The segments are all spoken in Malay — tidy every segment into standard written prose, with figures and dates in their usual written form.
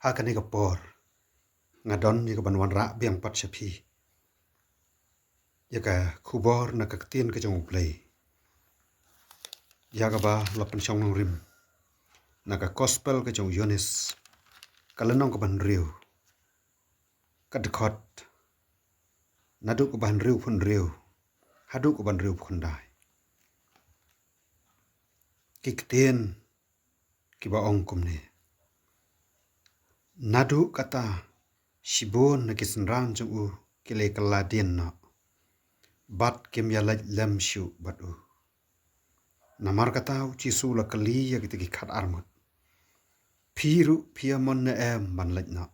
hakani ka por ngadon ni ka banwan ra biang pat shapi ya ka khubor na ka tien ka jong play ya ka ba lapan chong nong rim na ka gospel ka jong yonis kalanong ka ban riu ka dekot nadu ka ban riu pun riu hadu ka ban riu pun dai kikten ki ba ong kum ni nadu kata shibon na kisenran jong u kile kaladien na bat kim ya lem shu bat u namar kata chisu la kali ya kita ki khat armut phiru phiamon na em ban laj na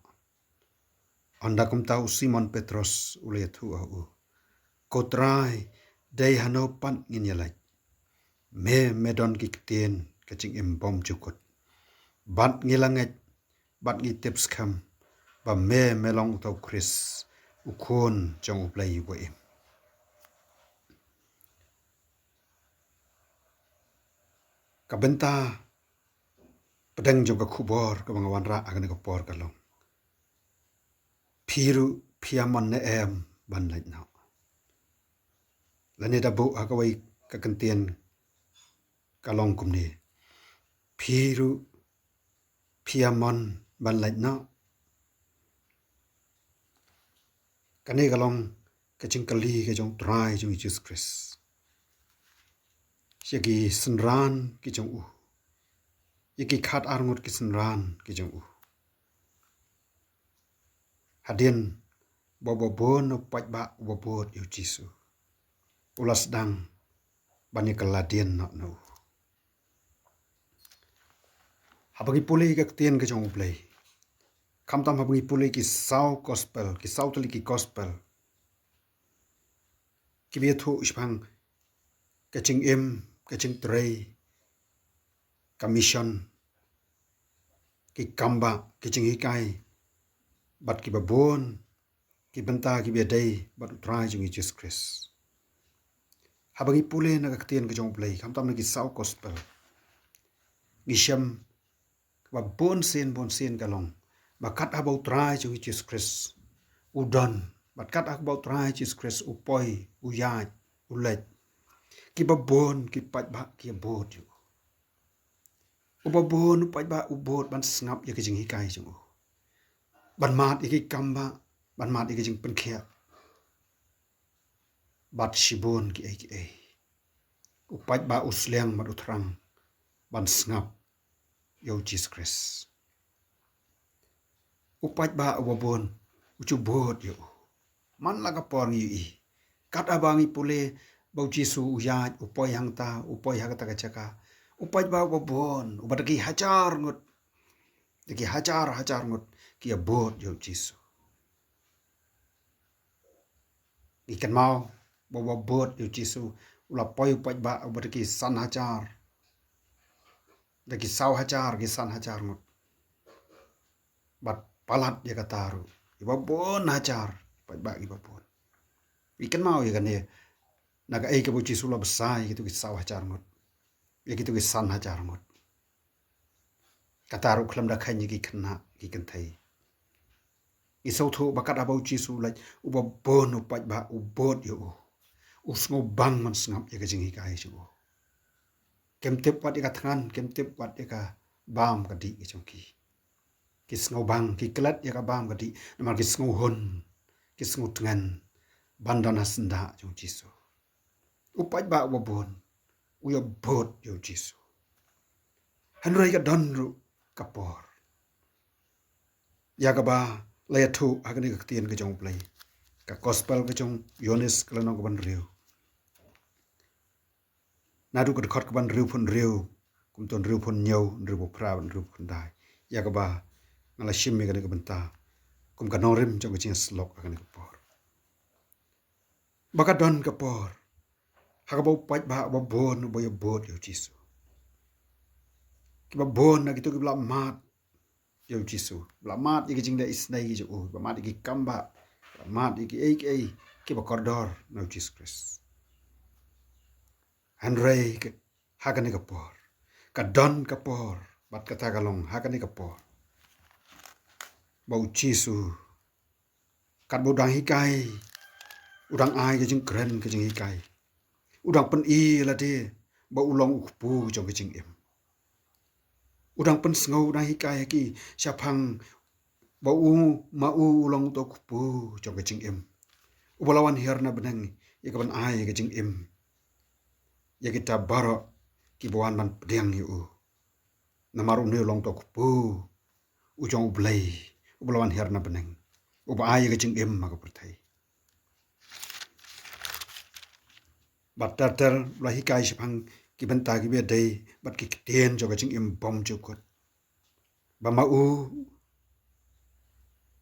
anda kum tau Simon Petros ule thu u kotrai dei hano pan ngin ya laj me medon ki kten kaching im bom chukut bat ngilanget bat ngi tips kham ba me melong tau Chris ukon jong uplay wa im kabenta pedang juga khubor ka mga wanra agan ka por ka long phiru phiamon na em ban laj na lani da bu akawai ka kantien ka long kum ni phiru phiamon ban laj na kani ka long ka chingkali ka jong trai jong Jesus Christ yaki senran ki jong u yaki khat arngut ki senran ki jong u hadien bobo bon paj ba bobot yu jisu ulas dang bani kaladien no habagi puli ka tien ka jong play kam tam habagi puli ki sau gospel ki sau tuli ki gospel ki bi thu ishpang ka ching im ka ching trei ka mission ki kamba ki ching hikai bat ki babon ki benta ki bi dei bat try jong Jesus Christ habagi puli na ka tien ka jong play kam tam na ki sau gospel gisham ba bon sen kalong ba kat about try jong Jesus Christ udon bat kat about try Jesus Christ upoi uyaj ulet ki babon ki pat ba ki bot yu ubabon pat ba ubot ban snap ya ki jing hikai jong ban mat iki kamba ban mat iki jing penkhia bat shibon ki ai upat ba usleng mat utrang ban snap yo Jesus Christ upat ba ubabon ucu bot yo man laga por ngi kat abangi pule bau Jesu uyaj upoi hang ta upoi hagata ka chaka upat ba ubabon ubadaki hajar ngut daki hajar ngut ki bot yo Jesu ikan mau bawa bot yo Jesu ula poi upat ba ubadaki san hajar daki sau hajar ki san hajar ngut bat palat ya kataru ibabon hajar upat ba ibabon ikan mau ya kan ya naga ai ka bu Jesu la besai gitu ki sau hajar ngut ya gitu ki san hajar ngut kataru khlam da khanyi ki khna ki kan thai isau thu bakat abau Jesu la ubabon upat ba ubot yo usngo bang man snap ya ka jing hi kai chu kem tep wat ya ka thangan kem tep wat ya ka bam ka di ki chong ki sngo bang ki klat ya ka bam ka di namar ki sngo hon ki sngo tngan bandana senda jong Jesu upat ba ubabon uya bot yo Jesu hanrai ka don ru kapor ya ka ba laya thu agani ka tien ka jong play ka gospel ka jong yonis kalano ka ban riu nadu ka khot ka ban riu kum ton riu pun nyau riu pra ban riu pun dai ya ka ba ngala shim me ka benta kum ka norim jong ka jing slok agani ka por baka don ka por hakabau paj ba bon boy bot yo Jesu ki ba bon na gitu ki bla mat yo Jesu bla mat iki jing da isnai ki jo ba mat iki kamba ba mat iki ai ki ba kordor no Jesus Christ hanrei hakani ka por ka don ka por bat kata kalong hakani ka por bau chisu kat budang hikai udang ai ke jing kren ke jing hikai udang pen I la de bau ulong ukpu jong ke jing em udang pen sngau udang hikai ki syapang bau mau ulong to ukpu jong ke jing em ubalawan herna benang ya kaban ai ke jing em ya kita baro ki bawan man pedang yu namaru ne long to ukpu ujong ublai ubalawan herna benang uba ai ke jing em ma ka perthai batter lahi kai shapang ki benta ki be dei bat ki ten jo gaching im bom jo kot ba ma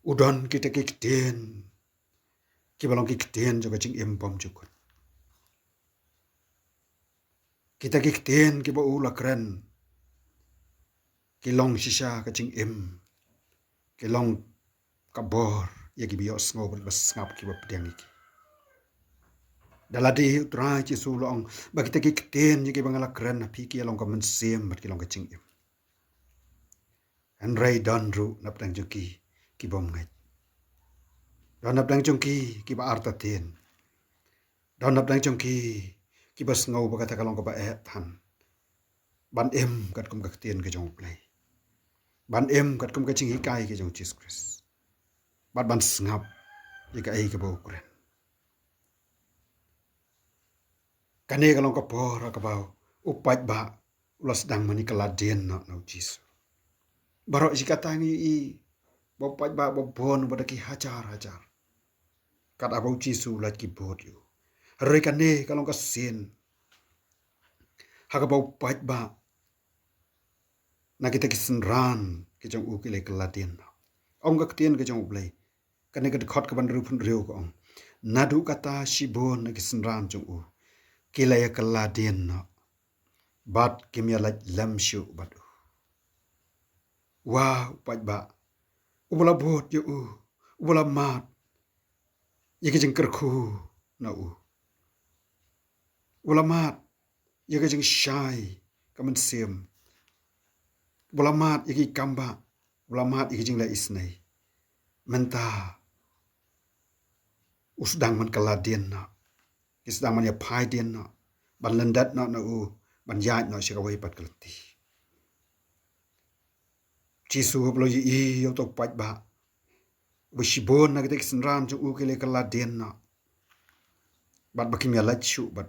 udon ki te ki ten ki balong ki ten jo gaching im bom jo kot kita ki ten ki ba la kren ki long shisha gaching im ki long kabor ya ki bios ngo bas ngap ki ba pedang iki daladi utra ci sulong ba kita ki ten ki bangala kren na pi ki long ka men sem bat ki long gaching im and ray donru nap dang jo ki bom ngai don nap dang jong ki ba arta ten don nap dang jong ki ba ngau ba kata kalong ka ba than ban em kat kum ka ten ke jong play ban em kat kum ka ching hikai ke jong Jesus Christ ban sngap ye ka ai ke bo kren kane kalong ka por ka ba upat ba ulas dang mani kala den na Jesus baro jikatangi I bopat ba bon ba ki hajar kat abau Jesus lat ki bot yu rekane kalong ka sen hakabau pat ba na kita kisenran ke jong u ke le keladen ong ka tien ke jong blai kane ka khot ka ban ru phun riu ko ong nadu kata shibon na kisenran jong u ke le keladen na bat kimya la lam shu bat wa pat ba ubala bot yu ubala mat ye ke jeng kerku na ulamat ye ke jeng shai kaman sem ulamat ye ki kamba ulamat ye ke jeng la isnai menta usdang man kaladen na isdang man ya pai den na ban lendat na ban yat na shikawai pat kalti Jisu blo yi yo to pat ba bishibon na gede sinran ju u kele kaladen na bat bakim ya lach shu bat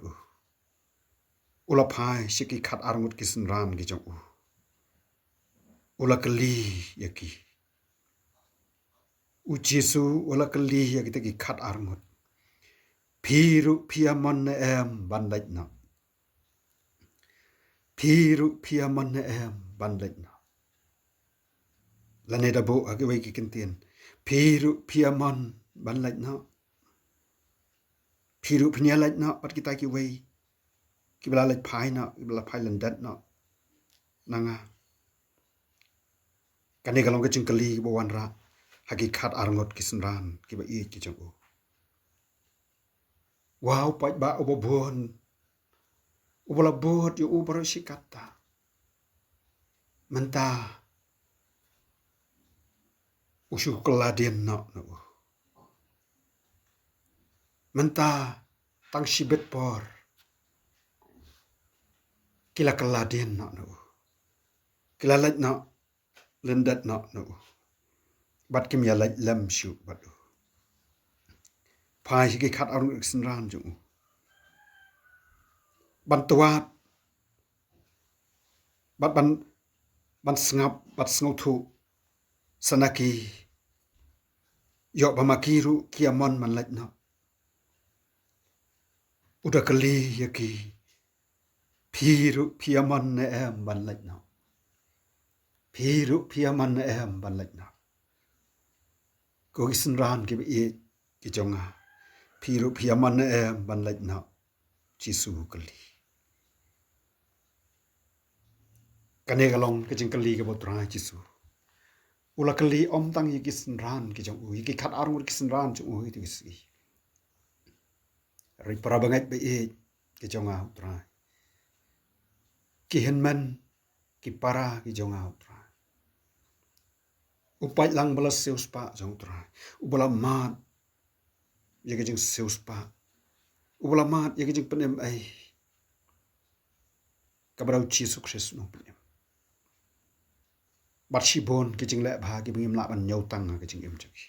ula pai shiki khat arngut kisinran gi jong ula kali yaki u Jisu ula kali yaki te ki khat arngut phiru phiamon na em ban lach na phiru phiamon na em ban lach na lane da bo age wei ki kintien phiru phiamon ban lach na phiru phnya lach na pat kita ki wei ki bala lach phai na ki bala phai landat na nanga kane kalong ke jingkali bo wanra hagi khat arngot kisenran ki ba I ki jong wow pat ba obobon ubala bot yu ubaro shikata menta ushu keladen na menta tang shibet por kila keladen na kila laj na lendat na bat kim ya laj lam shu bat pai ki khat arung sinran ju ban tuat bat ban sngap bat sngo thu sanaki yo bamakiru kiamon man laj na udah kali yaki phiru phiamon na em ban laj na phiru phiamon na em ban laj na ko isinran ki be ki jonga phiru phiamon na em ban laj na Jisu kali kane galong ke jingkali ke botra Jisu ula kali om tang yiki sinran ki jong yiki khat arung ki sinran ju itu isi ri para bangai be ki jonga utra ki henman ki para ki jonga utra upai lang bala seus pa jong trai ubala mat ye ke jing seus pa ubala mat ye ke jing penem ai kabarau chi sukses no penem bat shibon ke jing le bha ke bingim la ban nyau tang ke jing em chaki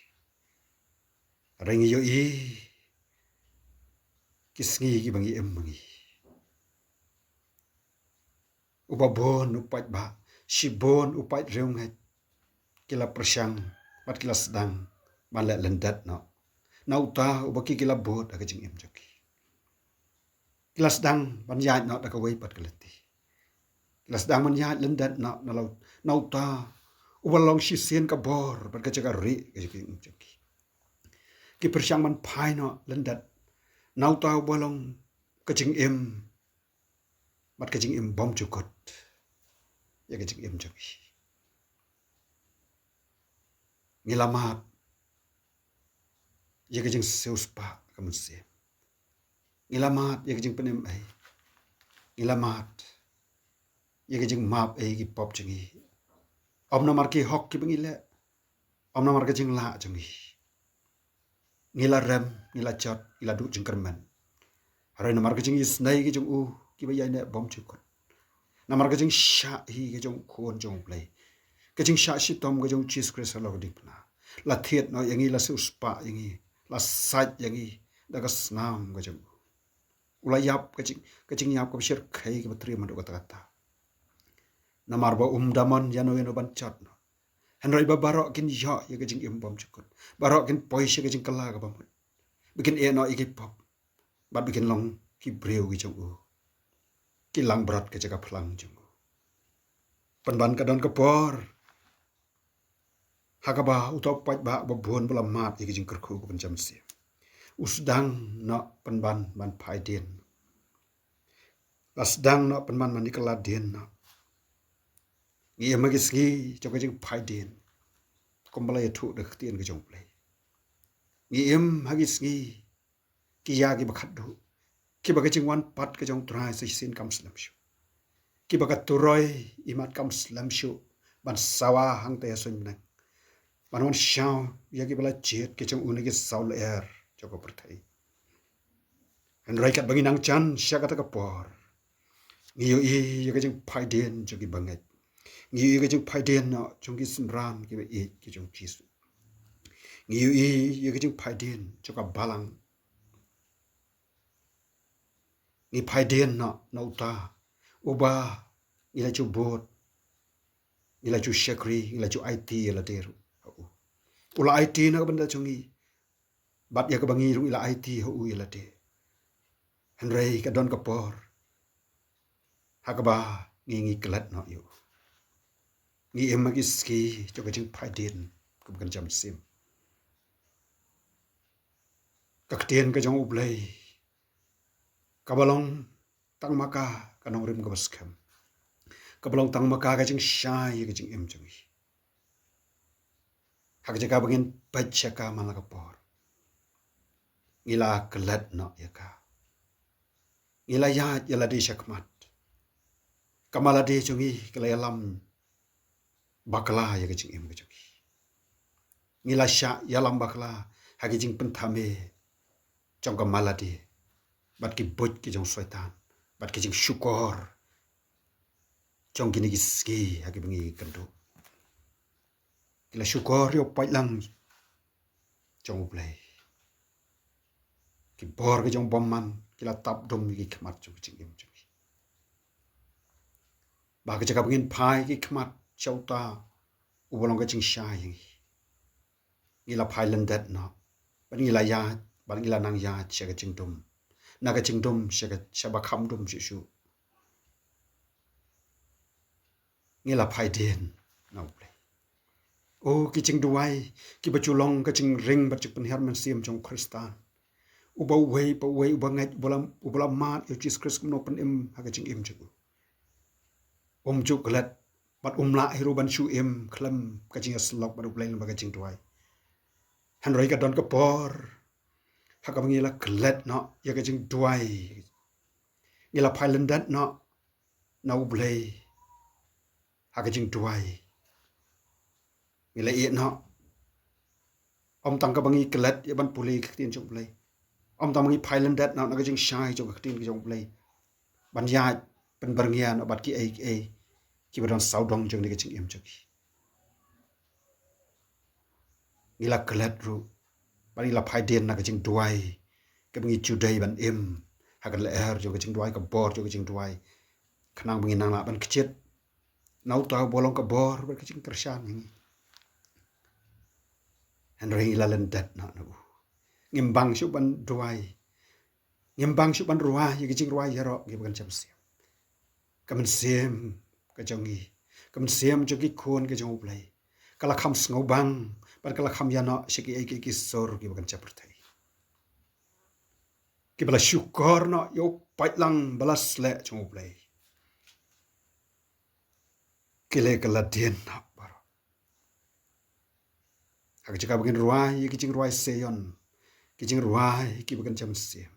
ring yo i kisngi ki bangi em bangi ubabon upai ba shibon upai reung hai kila persyang bat kila sedang ban le lendat no nauta ubaki kila bot ke jing em chaki kila sedang ban ya no da ka wei pat kelati kila sedang ban ya lendat no na lau nauta ubalong shi sien ka bor bat ka jaga ri ke jing em chaki ki persyang man phai no lendat nauta ubalong ke jing em bat ke jing em bom chukot ya ke jing em chaki ngilamat ya ke jing seus pa kamun se ngilamat ya ke jing penem ai ngilamat ya ke jing map ai ki pop chingi om na mar ki hok ki bangile om na mar ke jing la chingi ngila rem ngila chot ngila du jing kerman harai na mar ke jing is nai ki jing u ki ba ya ne bom chukot na mar ke jing sha hi ke jing khon jong play ke jing sha shi tom ke jing cheese Christ lo dik na la thiet no yangi la su spa yangi la sat yangi da ka snam ke jing ula yap ke jing yap ko shir khai ke batri man ko ta na mar ba daman yano yano ban chat no henry ba barok kin ya ya ke jing im bom chukot barok kin poise ke jing kala ka bam bikin e no iki pop ba bikin long ki breu ki jong u ki lang berat ke jaga plang jong penban ka don ke por hakaba utop pat ba bon bula mat iki jing kerku ko pencam si usdang no penban ban pai den lasdang no penban man nikala den no ngi magis ngi jong jing pai den kombala thu de tien ke jong play ngi hagis ngi ki ya ki bakhat du ki ba ke jing wan pat ke jong trai se sin kam slam shu ki ba ka turoi imat kam slam shu ban sawa hang te sun nang ban wan shaw ya ki bala jet ke jong une ki saul air joko perthai en rai kat bangi nang chan sha ka ta ka por ngi yo i ya ke jing pai den jogi bangai ngi yo ke jing pai den no jong ki sun ram ki ba e ki jong jisu ngi yo i ya ke jing pai den joka balang ni pai den na uta uba ila chu bot ila chu shakri ila chu it ila deru ula it na benda chungi bat ya ka bangi ru ila it ho ila de henrei ka don ka por hakaba ngi klat no yo ngi emagi ski cho ka jing pai den ko kan jam sim ka ktien ka jong ublei kabalong tang maka kanong rim ka baskem kabalong tang maka ka jing shai ka jing em chungi hak jaga bangin baca ka malaka por ngila kelat no ya ka ngila ya la di syakmat kamala di chungi kala lam bakla ya ka jing em ka chungi ngila sya ya lam bakla hak jing pentame trong kamala di bat ki boj ki jong syaitan bat ki jing syukur trong kini giski hak bangi kendu kila syukur yo pai lang trong play ki bor ke jong bomman kila tap dom ki khmat chu ching em chu ba ke jaga bangin phai ki khmat chauta ubolong ke ching sha yi ngila phai landat no ban ngila ya ban ngila nang ya che ke ching dum na ke ching dum che ke chaba kham dum chu chu ngila phai den no play o ki ching duai ki bachulong ka ching ring ba chik pen herman siam chong kristan uba wei uba ngai ubala mat yo Jesus Christ no pen im ha ka ching im chu chu klat bat la hiru ban chu im khlam ka ching slok ba ubleng ba ka ching duai han roi ka don ka por ha ka ngila klat no ya ka ching duai ngila phailan dat no na ublei ha ka ching duai ngila i no om tang ka bangi kelat ya ban puli tin jong play om tang bangi phailan dat na ka jing shai jong tin jong play ban ya pen berngian obat ki ai ki badon saudong jong ni ka jing em joki ngila kelat ru ban ila phai den na ka jing duai ka bangi chudai ban em hakan la er jong ka jing duai ka bor jong ka jing duai khanang bangi nang la ban kichet nau ta bolong ka bor ban ka jing kersan ni Henry lalan dat na ngimbang syu ban duai ngimbang syu ban ruai ye jing ruai ya ro ge ban cham siam kamen siam ka jongi kamen siam jogi khon ke jong play kala kham sngo bang ban kala kham ya no shiki ai ki sor ge ban chapur thai ki bala syukor no yo paitlang balas le jong play kile kala dien na bar hak jika bagin ruai ye jing ruai seyon ki jing ruai ki ban cham siam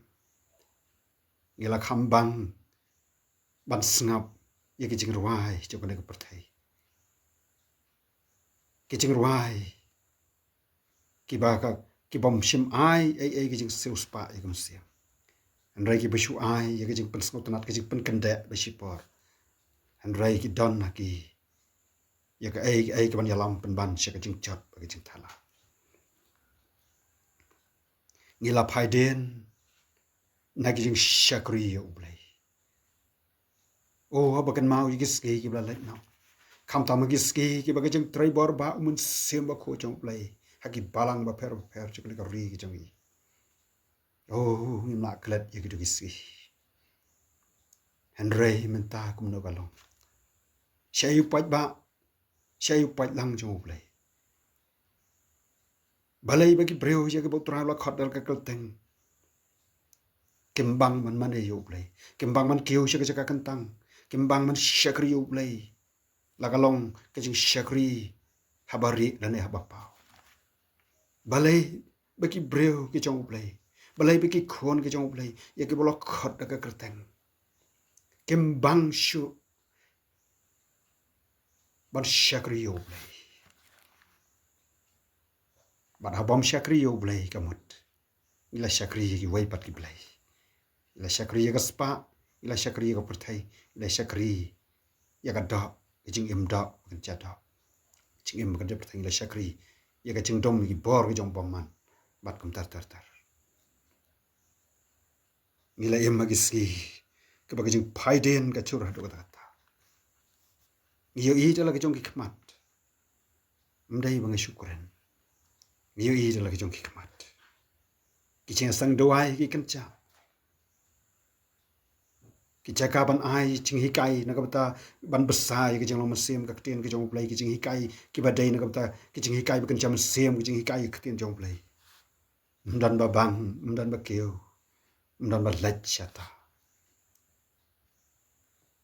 ngila kham bang ban snap ye ki jing ruai jo kan ka perthai ki jing ruai ki ba ka ki bom shim ai ki jing seus pa ye kam siam an rai ki beshu ai ye ki jing pen snot nat ki jing pen kende be shipor an rai ki don na ki ye ka ai ki ban yalam pen ban she ka jing chat ki jing thala ngila phai den na ki jing shakri ye ublai oh ba kan mau yigis ki bla let now kam tam yigis ki ba ka jing trai bor ba mun sem ba kho chong play haki balang ba per chukli ka ri ki jong i oh ngim la klet ye ki du gis ki Henry menta kum no galong shayu pat ba shayu pat lang jong play balai bagi breu je ke botra la khot dal ka kelteng kimbang man e yo play kimbang man kiu she ka kentang kimbang man shakri yo play la galong ke jing shakri habari lane habapa balai bagi breu ke jong play balai bagi khon ke jong play ye ke bolok khot da ka kelteng kimbang shu ban shakri yo play ban habam shakri yo play kamot ila shakri ki wai pat ki play ila shakri ka spa ila shakri ka perthai ila shakri ya ka da jing im da kan cha da jing im kan perthai ila shakri ya ka jing dom ki bor ki jong bomman bat kum tar ila im magiski ka ba jing phaiden ka chur hadu ka ta ngiyo i tala ka jong ki khmat mdai bang syukuran ngiyo i tala ka jong ki khmat ki cheng sang doai ki kan cha ki jaka ban ai ching hikai na kabta ban besai ki jeng lo mesim ka ktien ki jong play ki ching hikai ki badai na kabta ki ching hikai bukan jam sem ki ching hikai ktien jong play mdan ba bang mdan ba keu mdan ba lach chata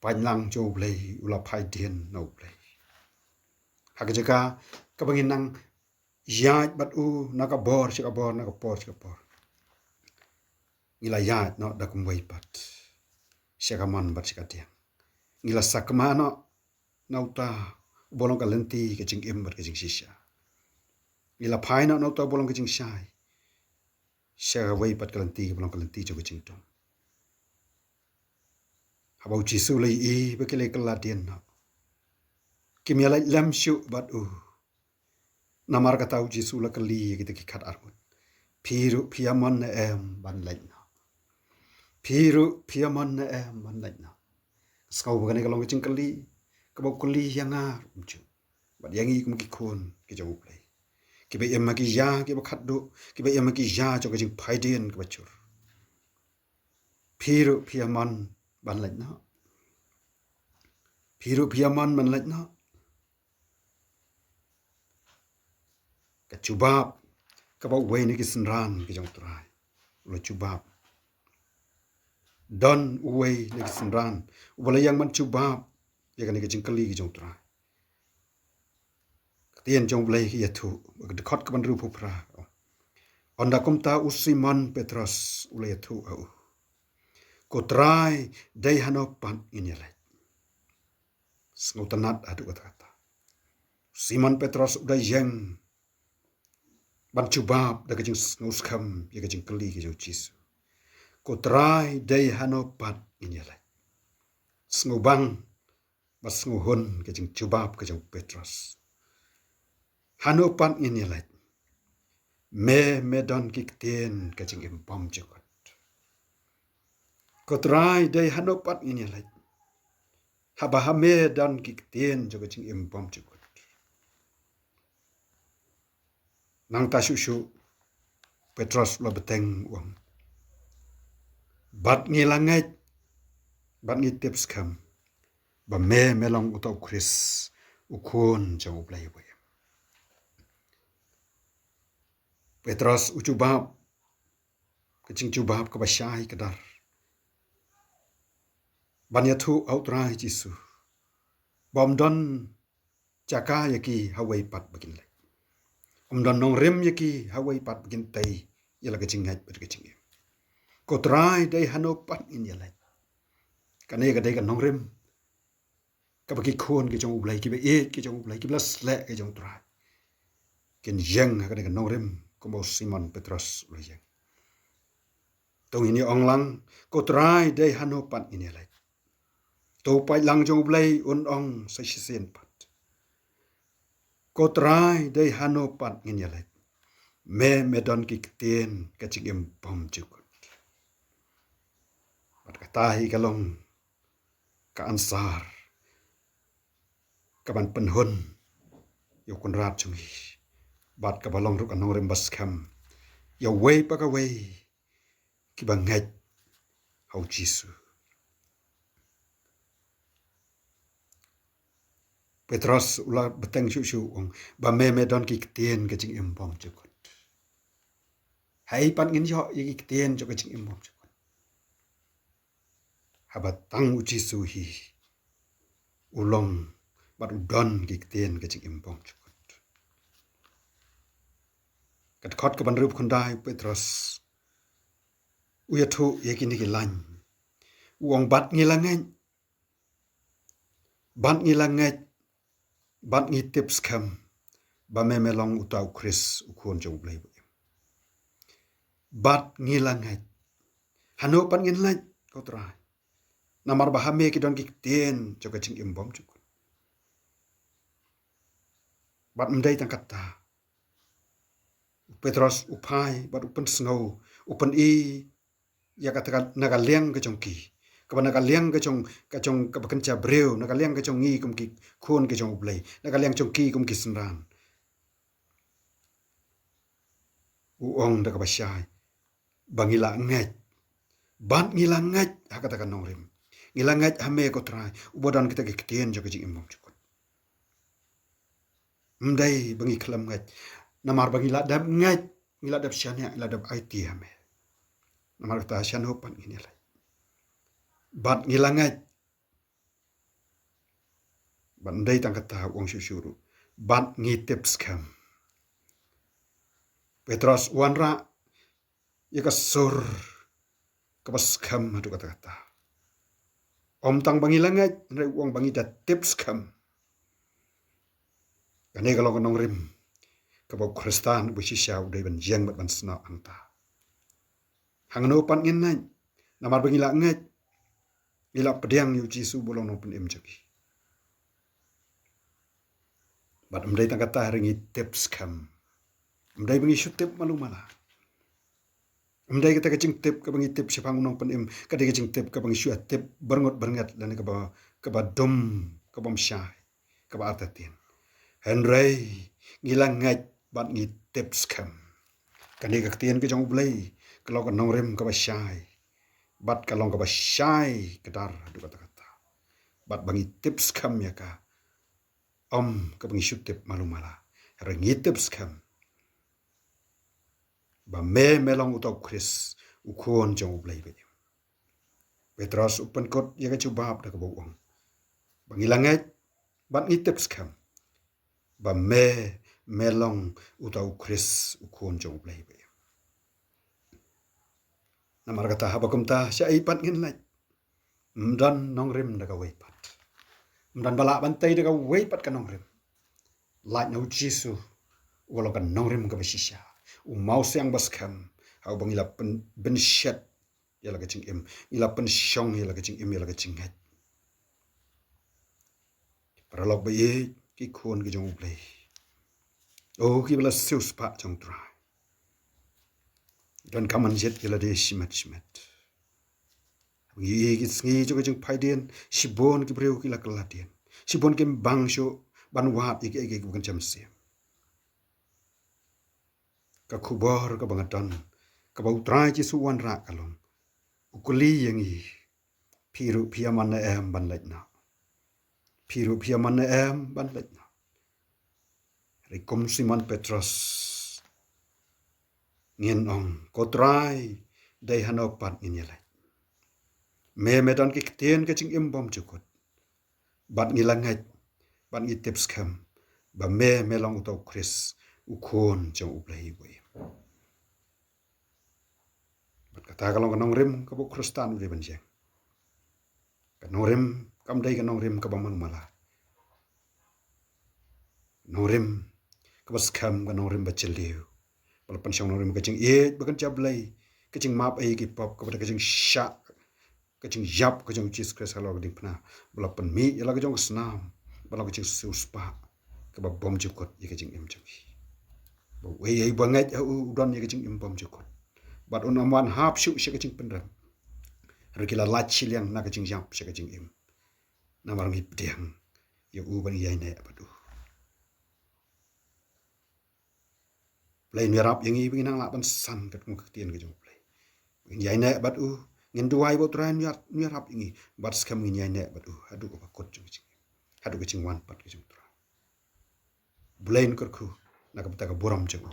panlang jong play ula phai dien no play hak jaka ka bangin nang yat bat u na ka bor na ka por ngila yat no da kum wai pat syakaman bat sikatiang ngila sakmano nauta bolong ka lenti ke jing im bat ke jing shisha ngila phaina nauta bolong ke jing shai syaka wai pat ka lenti bolong ka lenti jo ke jing tong habau jisu lai i bekele kala dien na kimya lai lam shu bat u namar ka tau jisu la kali kita ki khat armut phiru phiamon na em ban lai na phiru phiamon na em ban lai na skau bagane kalong jing kali ka bau kali yanga umchu bat yangi kum ki khon ki jau play ki be em ki ya ki ba khat do ki be em ki ya jo ka jing phaiden ka bachur phiru phiamon ban lai na phiru phiamon man lai na ka chubab ka ba wei ni ki sinran ki jong trai lo chubab don wei ni ki sinran wala yang man chubab ya ka ni ki jing kali ki jong trai tien jong blai ki yathu de khot ka ban ru phupra onda kumta usimon petros ule yathu au ko trai dei hano pan inyalai snotanat adu kata Simon Petrus udah yang ban cubab da kajing nguskam ya kajing keli kajing Jisu. Ko try day hanopat inyala. Snubang bas nguhun kajing cubab kajing Petrus. Hanopat inyala. Medon kikten kajing impam jukot. Ko try day hanopat inyala. Habahame dan kikten juga kajing impam jukot. Nang tasyusyu Petrus la beteng uang. Bat ngilangait, bat ngitips kam. Ba melong utau Chris ukun jang ublay boy. Petrus ucubab, kecing cubab ke basyai kedar. Banyatu outrai Jisu. Bom don caka yaki hawai pat begin lek. Don nong rem yaki hawai pat begin tay yala kecing ngait berkecing. Ko try day hanopat in yalai. Kane ka day ka nong rem. Ka bagi khon ke jong ublai ki be e ke jong ublai ki blas le ke jong try. Ken yang ka day ka nong rem ko mo Simon Petrus lo yang. Tong ini ong lang ko try day hanopat in yalai. To pai lang jong ublai un ong sa sisen pat. Ko try day hanopat in yalai. Medon ki kten ka chigem pom juk. Katahi kalong ka ansar kaban penhun yo kun rat chungi bat ka balong ru kanong rembas kam yo wei pa ka wei ki bangai hau Jisu. Petrus ula beteng syu ong ba medon ki kten ka jing impom jukut. Hai pan ngin yo ki kten jo ka jing impom jukut. Habat tang Jisu hi ulong bat udon kikten kecing impong cukut. Kat kot ke bandrup kundai Petrus uyatu yakini kilan uang bat ngilangai bat ngitips kam ba melong utau Chris ukun jong blai bat ngilangai hanopan nginlai kau terai namar bahame ki don kikten joka cing imbom cukut. Bat mendai tangkata. Petrus upai bat upen snow upen ya kata naga liang ke jongki. Kaba naga liang ke jong kabakan cabreu naga liang ke jong ngi kum ki kun ke jong ublay naga liang jongki kum ki senran. Uong da kabasyai bangila ngat bat ngila ngat hakata kan nongrim. Ngilangat hame ko try ubodan kita kikten jo kejing imbom cukut. Mdai bangi kelam ngat namar bangi ladap ngat ngiladap syania ladap IT hame. Namar kata syan hopan ini lah. Bat ngilangat bat mdai tang kata uang syusyuru bat ngitip skam. Petrus wanra yaka sur kabaskam adu kata-kata. Om tang bangi langat, nrai uang bangi da tips kam. Kane kalau kanong rim, kabau Kristan busisya udai ban jeng bat ban sena anta. Hangno pan ngin nai, namar bangi langat, ila pediang yu Jisu bolong nong pen jagi. Bat mdai tang kata ringi tips kam. Mdai bangi syutip malu malah. Mdai kita kecing tip ke bangi tip siapang unang penim kada kecing tip ke bangi syua tip berengot dan ke ba dom ke bom syai ke ba artatin Henry ngilang ngat bat ngi tip skam kan ke ketien ke jong blai kalau ke nong rem ke ba syai bat kalong ke ba syai kedar du kata-kata bat bangi tip skam ya ka om ke bangi syut tip malu mala rengi tip skam ba melong utau Chris ukon jong ublai be. Petrus upen kot ya ka cubab da ka bawang. Bangilangat bat ngitip skam. Ba melong utau Chris ukon jong ublai be. Namar kata habakum ta sya ipat ngin lait. Mdan nong rim da ka weipat. Mdan bala bantai da ka weipat ka nong rim. Light na ujisu walau kan nongrim ka basisha mau siang baskam hau bang ila ben shet ya laga ching im ila pen shong ya laga ching im ya laga ching het para lok ba ye ki khon ki jong play ki bala sius pa chong tra dan kaman jet ya la de shimet ye ki sngi jo ka ching phaiden shibon ki breu ki la kaladian shibon kim bang sho ban wat ik bukan jam se ka khubor ka bangaton ka bau trai chi suwan ra kalong ukuli yang i phiru phiaman na em ban lek na phiru phiaman na em ban lek na rikom Simon Petrus ngien ong ko trai dai hanok pat ngin yele me medan ki ktien ka ching imbom chukut bat ngilangat bat ngi tips kham ba me long to Chris ukon chong uplai boy bat kata kalong kanong rim ka bu Kristan ri banjeng kanong rim kam dai kanong rim ka bamang mala norim ka bas kham kanong rim ba cheliu bal pan shong norim ka ching e bakan chablai ka ching map ai ki pop ka ka ching sha ka ching yap ka ching Jesus Christ halog ding pna bal pan mi yala ka jong snam bal ka ching suspa ka ba bom jukot ye ka ching em chang ba we ai bangai u don ye ka ching em bom jukot bat on aman hap shu she ka ching penram rekila la chiliang na ka ching yap she ka ching em na mar mi pdiang ye u ban ye ne ba du play nyarap yang i binang la ban san kat mu ktien ke jong play yai ne bat u ngin duai bo tran nyarap yang i bat skam ngin yai ne bat u adu ko kot jong ching adu ke ching wan pat ke jong tra blain kar khu na ka buram jong